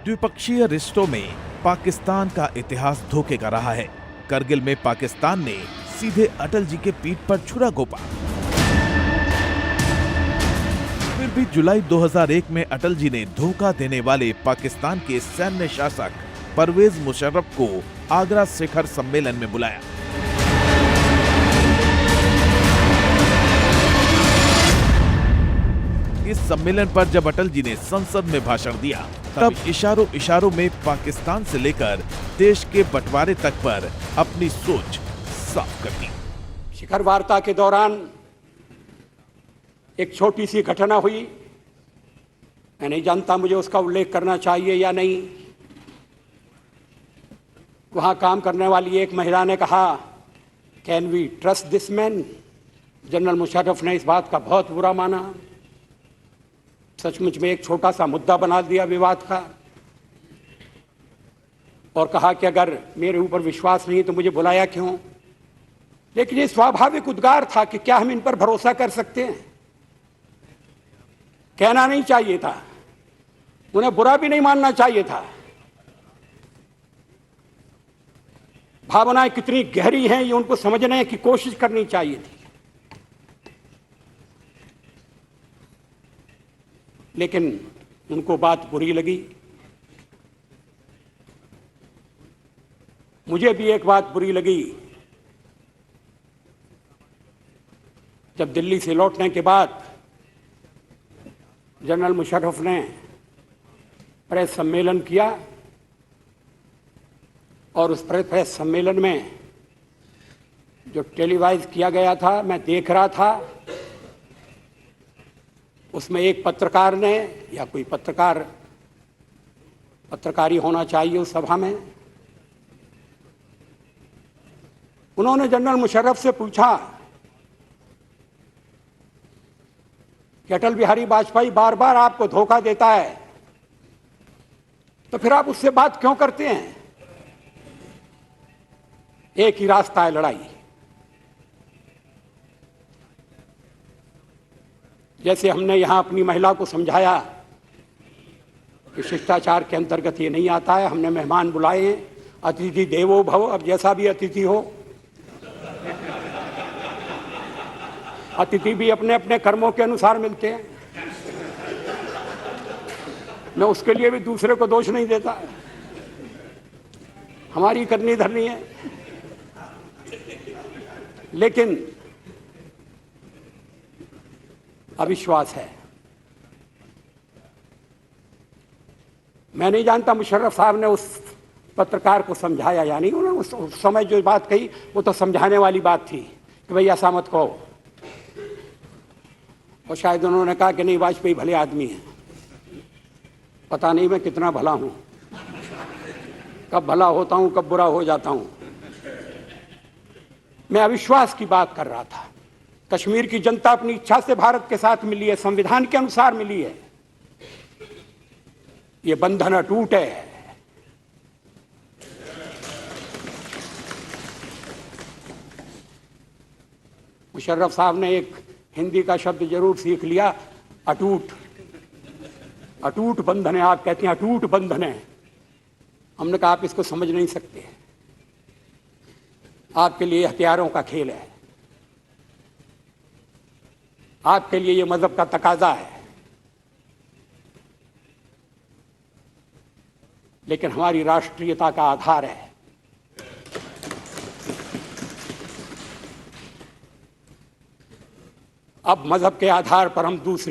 द्विपक्षीय रिश्तों में पाकिस्तान का इतिहास धोखे का रहा है। करगिल में पाकिस्तान ने सीधे अटल जी के पीठ पर छुरा घोंपा। फिर भी जुलाई 2001 में अटल जी ने धोखा देने वाले पाकिस्तान के सैन्य शासक परवेज मुशर्रफ को आगरा शिखर सम्मेलन में बुलाया। इस सम्मेलन पर जब अटल जी ने संसद में भाषण दिया, तब इशारों इशारों में पाकिस्तान से लेकर देश के बंटवारे तक पर अपनी सोच साफ कर दी। शिखर वार्ता के दौरान एक छोटी सी घटना हुई। मैं नहीं जानता मुझे उसका उल्लेख करना चाहिए या नहीं। वहां काम करने वाली एक महिला ने कहा, can we trust this man? General Musharraf ने इस बात का बहुत बुरा माना। सचमुच में एक छोटा सा मुद्दा बना दिया विवाद का, और कहा कि अगर मेरे ऊपर विश्वास नहीं तो मुझे बुलाया क्यों? लेकिन ये स्वाभाविक उद्गार था कि क्या हम इन पर भरोसा कर सकते हैं? कहना नहीं चाहिए था, उन्हें बुरा भी नहीं मानना चाहिए था। भावनाएं कितनी गहरी हैं ये उनको समझने की कोशिश करनी चाहिए थी। लेकिन उनको बात बुरी लगी। मुझे भी एक बात बुरी लगी। जब दिल्ली से लौटने के बाद जनरल मुशर्रफ ने प्रेस सम्मेलन किया, और उस प्रेस सम्मेलन में जो टेलीवाइज किया गया था, मैं देख रहा था। उसमें एक पत्रकार ने, या कोई पत्रकारी होना चाहिए उस सभा में, उन्होंने जनरल मुशर्रफ से पूछा कि अटल बिहारी वाजपेयी बार बार आपको धोखा देता है, तो फिर आप उससे बात क्यों करते हैं? एक ही रास्ता है, लड़ाई। जैसे हमने यहां अपनी महिला को समझाया कि शिष्टाचार के अंतर्गत ये नहीं आता है, हमने मेहमान बुलाए हैं, अतिथि देवो भव। अब जैसा भी अतिथि हो, अतिथि भी अपने अपने कर्मों के अनुसार मिलते हैं। मैं उसके लिए भी दूसरे को दोष नहीं देता, हमारी करनी धरनी है। लेकिन अविश्वास है। मैं नहीं जानता मुशर्रफ साहब ने उस पत्रकार को समझाया या नहीं। उन्होंने उस समय जो बात कही वो तो समझाने वाली बात थी कि भाई ऐसा मत कहो। और शायद उन्होंने कहा कि नहीं, वाजपेयी भले आदमी हैं। पता नहीं मैं कितना भला हूं, कब भला होता हूं, कब बुरा हो जाता हूं। मैं अविश्वास की बात कर रहा था। कश्मीर की जनता अपनी इच्छा से भारत के साथ मिली है, संविधान के अनुसार मिली है। ये बंधन अटूट है। मुशर्रफ साहब ने एक हिंदी का शब्द जरूर सीख लिया, अटूट। अटूट बंधन है, आप कहते हैं अटूट बंधन है। हमने कहा आप इसको समझ नहीं सकते, आपके लिए हथियारों का खेल है, आपके लिए ये मजहब का तकाजा है। लेकिन हमारी राष्ट्रीयता का आधार है। अब मजहब के आधार पर हम दूसरे